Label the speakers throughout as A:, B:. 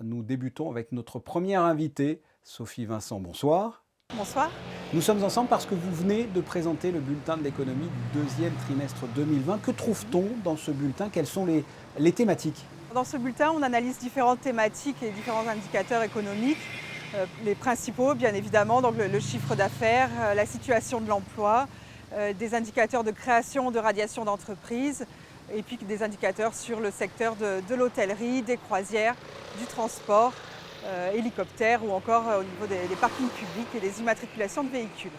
A: Nous débutons avec notre première invitée, Sophie Vincent. Bonsoir.
B: Bonsoir.
A: Nous sommes ensemble parce que vous venez de présenter le bulletin de l'économie du deuxième trimestre 2020. Que trouve-t-on dans ce bulletin? Quelles sont les thématiques?
B: Dans ce bulletin, on analyse différentes thématiques et différents indicateurs économiques. Les principaux, bien évidemment, donc le chiffre d'affaires, la situation de l'emploi, des indicateurs de création, de radiation d'entreprises, et puis des indicateurs sur le secteur de l'hôtellerie, des croisières, du transport, hélicoptères ou encore au niveau des parkings publics et des immatriculations de véhicules.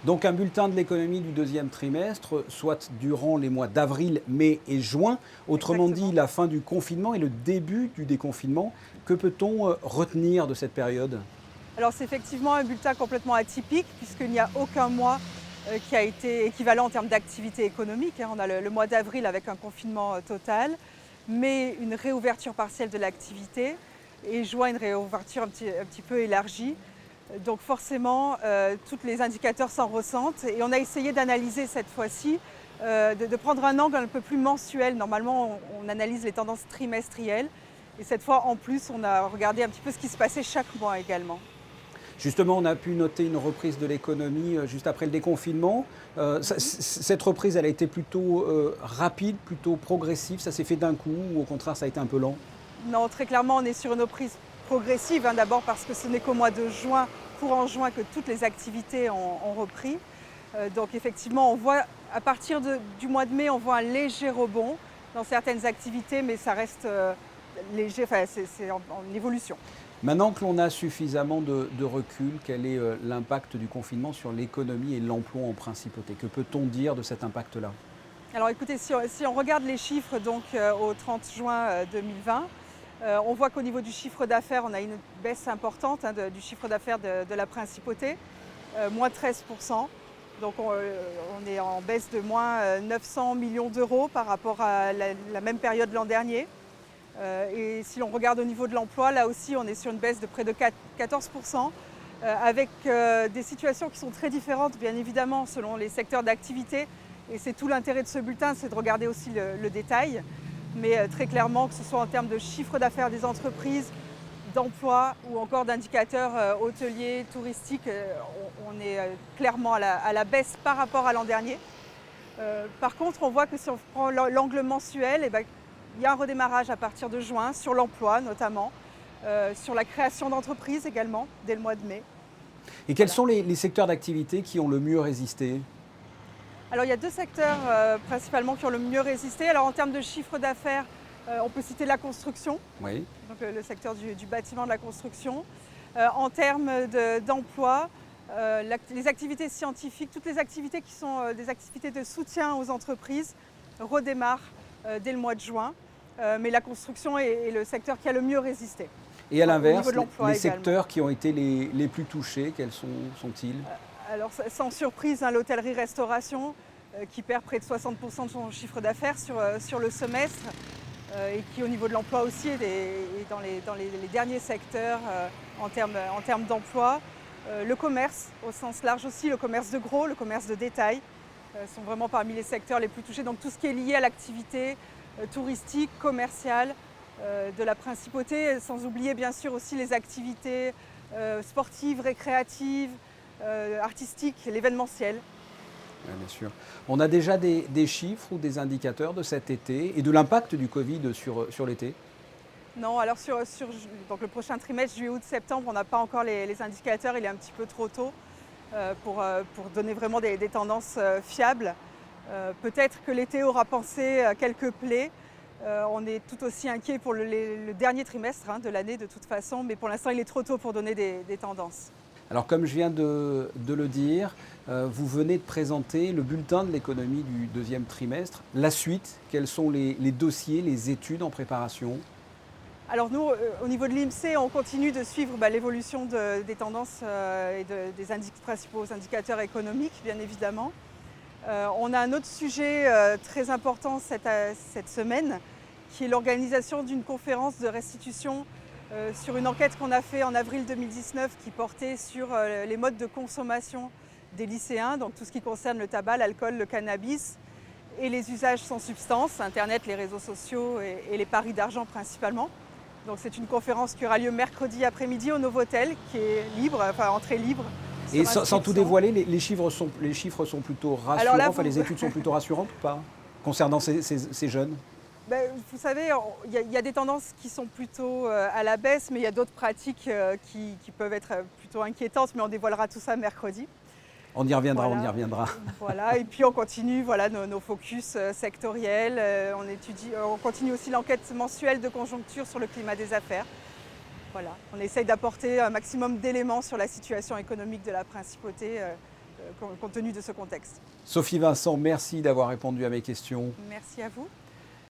A: Donc un bulletin de l'économie du deuxième trimestre, soit durant les mois d'avril, mai et juin. Autrement
B: Exactement.
A: dit, la fin du confinement et le début du déconfinement. Que peut-on retenir de cette période?
B: Alors c'est effectivement un bulletin complètement atypique puisqu'il n'y a aucun mois qui a été équivalent en termes d'activité économique. On a le mois d'avril avec un confinement total, mais une réouverture partielle de l'activité et juin une réouverture un petit peu élargie. Donc forcément, tous les indicateurs s'en ressentent et on a essayé d'analyser cette fois-ci, de prendre un angle un peu plus mensuel. Normalement, on analyse les tendances trimestrielles et cette fois, en plus, on a regardé un petit peu ce qui se passait chaque mois également.
A: Justement, on a pu noter une reprise de l'économie juste après le déconfinement. Cette reprise, elle a été plutôt rapide, plutôt progressive. Ça s'est fait d'un coup ou au contraire, ça a été un peu lent?
B: Non, très clairement, on est sur une reprise progressive, d'abord parce que ce n'est qu'au mois de juin, courant juin, que toutes les activités ont repris. Donc effectivement, on voit à partir du mois de mai, on voit un léger rebond dans certaines activités, mais ça reste léger, enfin, c'est en évolution.
A: Maintenant que l'on a suffisamment de recul, quel est l'impact du confinement sur l'économie et l'emploi en principauté? Que peut-on dire de cet impact-là?
B: Alors écoutez, si on regarde les chiffres donc, au 30 juin 2020, on voit qu'au niveau du chiffre d'affaires, on a une baisse importante du chiffre d'affaires de la principauté, moins 13%. Donc on est en baisse de moins 900 millions d'euros par rapport à la même période l'an dernier. Et si l'on regarde au niveau de l'emploi, là aussi on est sur une baisse de près de 14%, avec des situations qui sont très différentes bien évidemment selon les secteurs d'activité. Et c'est tout l'intérêt de ce bulletin, c'est de regarder aussi le détail. Mais très clairement, que ce soit en termes de chiffre d'affaires des entreprises, d'emploi ou encore d'indicateurs hôteliers, touristiques, on est clairement à la baisse par rapport à l'an dernier. Par contre, on voit que si on prend l'angle mensuel, eh ben, il y a un redémarrage à partir de juin, sur l'emploi notamment, sur la création d'entreprises également, dès le mois de mai.
A: Et quels sont les secteurs d'activité qui ont le mieux résisté?
B: Alors il y a deux secteurs principalement qui ont le mieux résisté. Alors en termes de chiffre d'affaires, on peut citer la construction,
A: Oui.
B: donc le secteur du bâtiment, de la construction. En termes d'emploi, les activités scientifiques, toutes les activités qui sont des activités de soutien aux entreprises redémarrent dès le mois de juin. Mais la construction est le secteur qui a le mieux résisté.
A: Et à
B: Au
A: l'inverse,
B: niveau de l'emploi
A: les
B: également.
A: secteurs qui ont été les plus touchés, quels sont-ils?
B: Alors sans surprise, l'hôtellerie-restauration qui perd près de 60% de son chiffre d'affaires sur le semestre et qui au niveau de l'emploi aussi est dans les derniers secteurs en termes d'emploi. Le commerce au sens large aussi, le commerce de gros, le commerce de détail sont vraiment parmi les secteurs les plus touchés. Donc tout ce qui est lié à l'activité touristique, commerciale de la principauté, sans oublier bien sûr aussi les activités sportives, récréatives, artistiques, l'événementiel.
A: Oui, bien sûr. On a déjà des chiffres ou des indicateurs de cet été et de l'impact du Covid sur l'été?
B: Non, alors donc le prochain trimestre, juillet, août, septembre, on n'a pas encore les indicateurs, il est un petit peu trop tôt pour donner vraiment des tendances fiables. Peut-être que l'été aura pensé quelques plaies. On est tout aussi inquiet pour le dernier trimestre de l'année de toute façon, mais pour l'instant il est trop tôt pour donner des tendances.
A: Alors comme je viens de le dire, vous venez de présenter le bulletin de l'économie du deuxième trimestre. La suite, quels sont les dossiers, les études en préparation?
B: Alors nous, au niveau de l'INSEE, on continue de suivre l'évolution des tendances et des principaux indicateurs économiques, bien évidemment. On a un autre sujet très important cette semaine, qui est l'organisation d'une conférence de restitution sur une enquête qu'on a faite en avril 2019 qui portait sur les modes de consommation des lycéens, donc tout ce qui concerne le tabac, l'alcool, le cannabis et les usages sans substance, Internet, les réseaux sociaux et les paris d'argent principalement. Donc c'est une conférence qui aura lieu mercredi après-midi au Novotel, qui est libre, enfin entrée libre.
A: Et sans tout dévoiler, les chiffres sont plutôt rassurants,
B: Alors là,
A: enfin les études sont plutôt rassurantes ou pas, concernant ces jeunes?
B: Ben, vous savez, il y a des tendances qui sont plutôt à la baisse, mais il y a d'autres pratiques qui peuvent être plutôt inquiétantes, mais on dévoilera tout ça mercredi.
A: On y reviendra,
B: Voilà.
A: on y reviendra.
B: Voilà, et puis on continue voilà, nos focus sectoriels, on continue aussi l'enquête mensuelle de conjoncture sur le climat des affaires. Voilà. On essaye d'apporter un maximum d'éléments sur la situation économique de la principauté compte tenu de ce contexte.
A: Sophie Vincent, merci d'avoir répondu à mes questions.
B: Merci à vous.